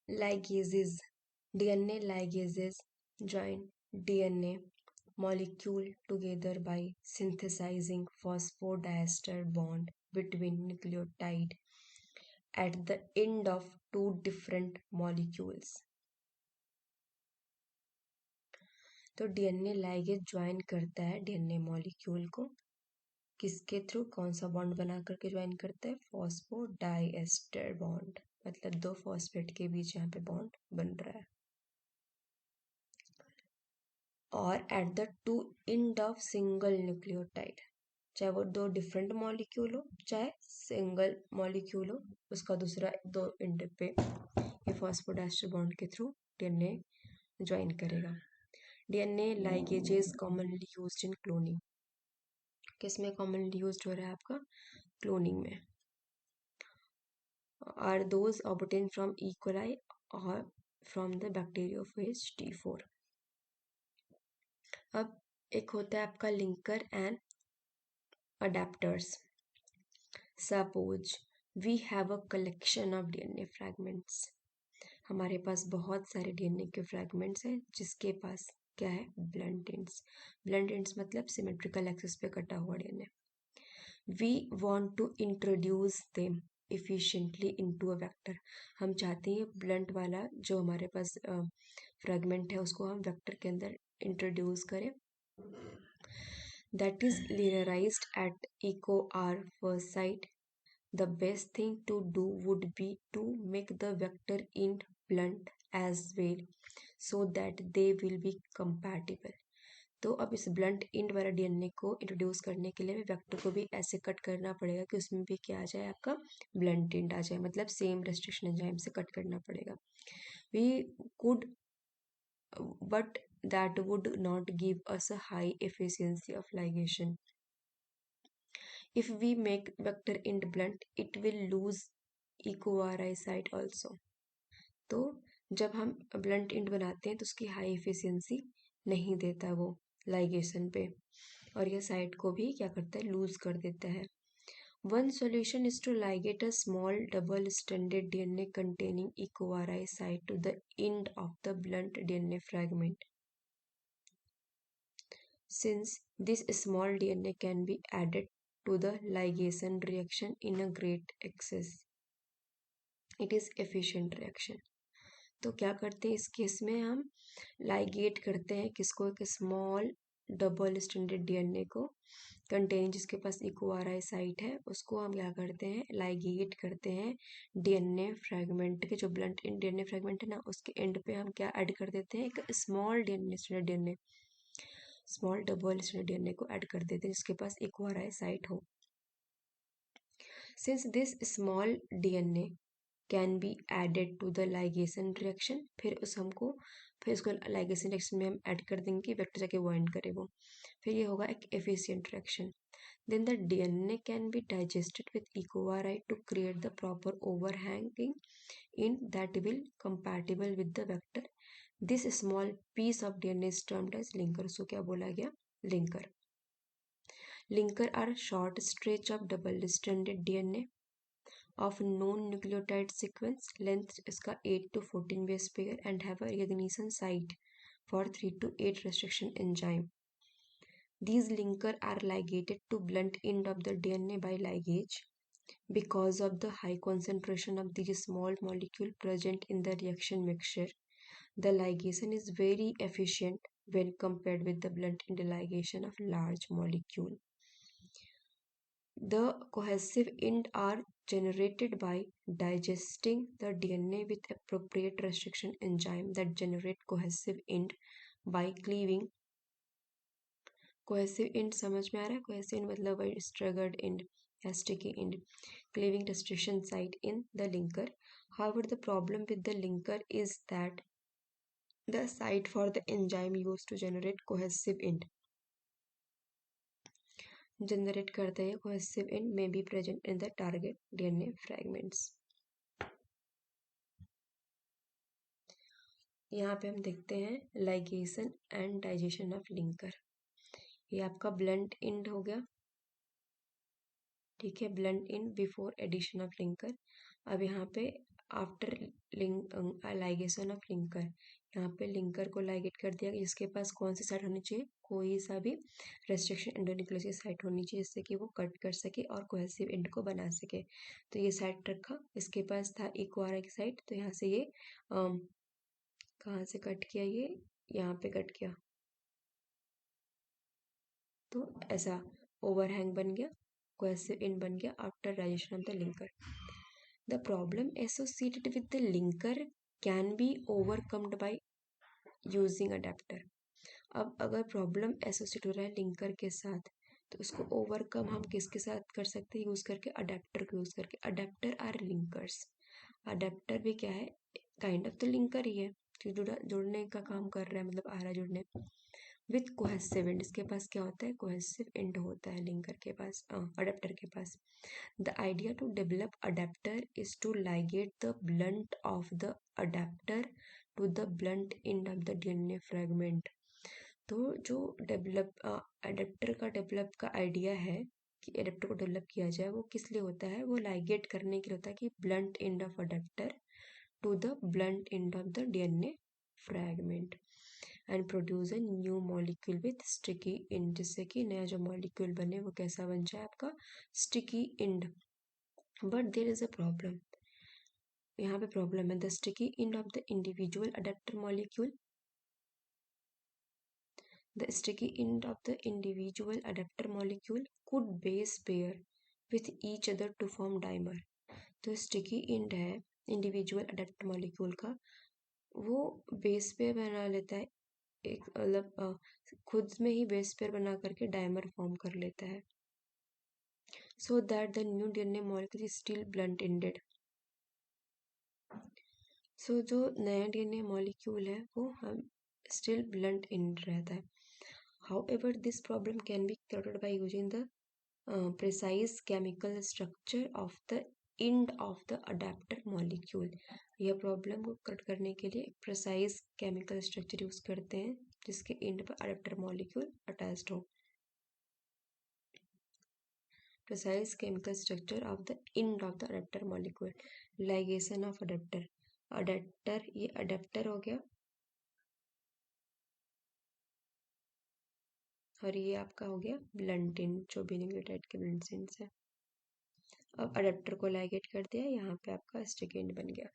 ligases, DNA ligases join DNA molecule together by synthesizing phosphodiester bond between nucleotide at the end of two different molecules. तो DNA ligase join करता है DNA molecule को, किसके through, कौन सा bond बना करके ज्वाइन करता है, फॉस्फोडाइएस्टर बॉन्ड, मतलब दो फॉस्फेट के बीच यहाँ पे बॉन्ड बन रहा है, और at the two end of single nucleotide, चाहे वो दो डिफरेंट मॉलिक्यूल हो चाहे सिंगल मॉलिक्यूल हो, उसका दूसरा दो एंड पे ये फॉस्फोडाइएस्टर बॉन्ड के थ्रू डीएनए ज्वाइन करेगा. DNA ligases commonly used in cloning, किसमें कॉमनली यूज्ड हो रहा है आपका, क्लोनिंग में, are those obtain from E coli और फ्रॉम द बैक्टीरियोफेज T4. अब एक होता है आपका linker and adaptors. Suppose we have a collection of DNA fragments, हमारे पास बहुत सारे डीएनए के फ्रैगमेंट्स हैं जिसके पास क्या है, ब्लंट एंड्स. ब्लंट एंड्स मतलब सिमेट्रिकल एक्सिस पे कटा हुआ DNA. We want to introduce them efficiently into a vector, हम चाहते हैं ब्लंट वाला जो हमारे पास फ्रैगमेंट है उसको हम वेक्टर के अंदर इंट्रोड्यूस करें. That is linearised at Eco R first site. The best thing to do would be to make the vector end blunt as well so that they will be compatible. तो अब इस blunt and वाला DNA को introduce करने के लिए vector को भी ऐसे कट करना पड़ेगा कि उसमें भी क्या आ जाए, आपका ब्लंट एंड आ जाए, मतलब सेम रेस्ट्रिक्शन एंजाइम से कट करना पड़ेगा. We could but that would not give us a high efficiency of ligation. If we make vector end blunt, it will lose equivariate site also. तो जब हम blunt and बनाते हैं तो उसकी हाई एफिशिएंसी नहीं देता वो लाइगेशन पे, और यह साइट को भी क्या करता है, लूज कर देता है. One solution is to ligate a small double-stranded DNA containing equivariate site to the end of the blunt DNA fragment. Since this small DNA can be added to the ligation reaction in a great excess, it is efficient reaction. तो क्या करते हैं इस case में, हम ligate करते हैं किसको, एक स्मॉल डबल स्टैंडर्ड डीएनए को कंटेन जिसके पास इक्वाराई साइट है, उसको हम क्या करते हैं, लाइगेट करते हैं डीएनए फ्रैगमेंट के, जो ब्लंट डीएनए फ्रैगमेंट है ना उसके एंड पे हम क्या ऐड कर देते हैं, एक small DNA small double standard DNA को ऐड कर देते हैं जिसके पास इक्वाराई साइट हो. Since this small DNA can be added to the ligation reaction, फिर उसको ligation reaction में हम ऐड कर देंगे, वेक्टर जाके बाइंड करे वो, फिर ये होगा एक efficient reaction. Then the DNA can be digested with ecovarite to create the proper overhanging in that will compatible with the vector. This small piece of DNA is termed as linker. So क्या बोला गया, linker. Linker are short stretch of double-stranded DNA of known nucleotide sequence. Length इसका 8 to 14 base pair and have a recognition site for 3 to 8 restriction enzyme. These linker are ligated to blunt end of the DNA by ligase. Because of the high concentration of these small molecule present in the reaction mixture, the ligation is very efficient when compared with the blunt end ligation of large molecule. The cohesive end are generated by digesting the DNA with appropriate restriction enzyme that generate cohesive end by cleaving. Cohesive end समझ में आ रहा है, cohesive end मतलब staggered end या sticky end, cleaving restriction site in the linker. However, the problem with the linker is that the site for the enzyme used to generate cohesive end generate करते हैं cohesive end may be present in the target DNA fragments. यहाँ पे हम देखते हैं ligation and digestion of linker. ये आपका blunt end हो गया, ठीक है, blunt end before addition of linker. अब यहाँ पे after लाइगेशन ऑफ लिंकर। यहाँ पे लिंकर को लाइगेट कर दिया जिसके पास कौन सी साइट होनी चाहिए, कोई सा भी रेस्ट्रिक्शन एंडोन्यूक्लियोस की साइट होनी चाहिए जिससे कि वो कट कर सके और कोहेसिव एंड को बना सके। तो ये साइट रखा, इसके पास था इक्वारा की साइट, तो यहाँ से ये कहाँ से कट किया, ये यहाँ पे कट किया, तो ऐसा ओवरहैंग बन गया, कोहेसिव एंड बन गया आफ्टर राइजेशन of the linker. The problem associated with the linker can be overcomed by using adapter. अब अगर प्रॉब्लम एसोसिएट हो रहा है लिंकर के साथ, तो उसको ओवरकम हम किसके साथ कर सकते हैं, यूज़ करके अडेप्टर को यूज़ करके। अडेप्टर आर लिंकर्स, अडेप्टर भी क्या है, काइंड ऑफ द लिंकर ही है, जो जुड़ने का काम कर रहा है, मतलब आ रहा है जुड़ने। विथ कोहेसिव एंड, इसके पास क्या होता है, कोहेसिव एंड होता है लिंकर के पास, अडेप्टर के पास। The idea to develop adapter is to ligate the blunt of the adapter to the blunt end of the DNA fragment. तो जो अडेप्टर का डेवलप का आइडिया है कि अडेप्टर को डेवलप किया जाए, वो किस लिए होता है, वो लाइगेट करने के लिए होता है कि blunt end of adaptor to the blunt end of the DNA fragment and produce a new molecule with sticky end, जिससे कि नया जो मॉलिक्यूल बने वो कैसा बन जाए, आपका sticky end. But there is a problem, यहाँ पे प्रॉब्लम है, the sticky end of the individual adaptor molecule, the sticky end of the individual adapter molecule could base pair with each other to form dimer। तो sticky and है individual adaptor molecule का, वो base pair बना लेता है, एक मतलब खुद में ही बेस पेयर बना करके डायमर फॉर्म कर लेता है, so that the new DNA molecule is still blunt ended. So जो नया डीएनए मॉलिक्यूल है वो हम स्टिल ब्लंट एंड रहता है। However, this problem can be corrected by using the precise chemical structure of the end of the adapter molecule। यह problem को correct करने के लिए प्रिसाइज केमिकल स्ट्रक्चर यूज करते हैं जिसके एंड पर अडेप्टर मॉलिक्यूल अटैच्ड हो। Precise chemical structure of the end of the adapter molecule, ligation of adapter, adapter ये अडेप्टर हो गया और ये आपका हो गया ब्लंटिन, जो भी न्यूक्लियोटाइड के ब्लंट है। अब अडेप्टर को लाइगेट कर दिया, यहाँ पे आपका स्टिक एंड बन गया।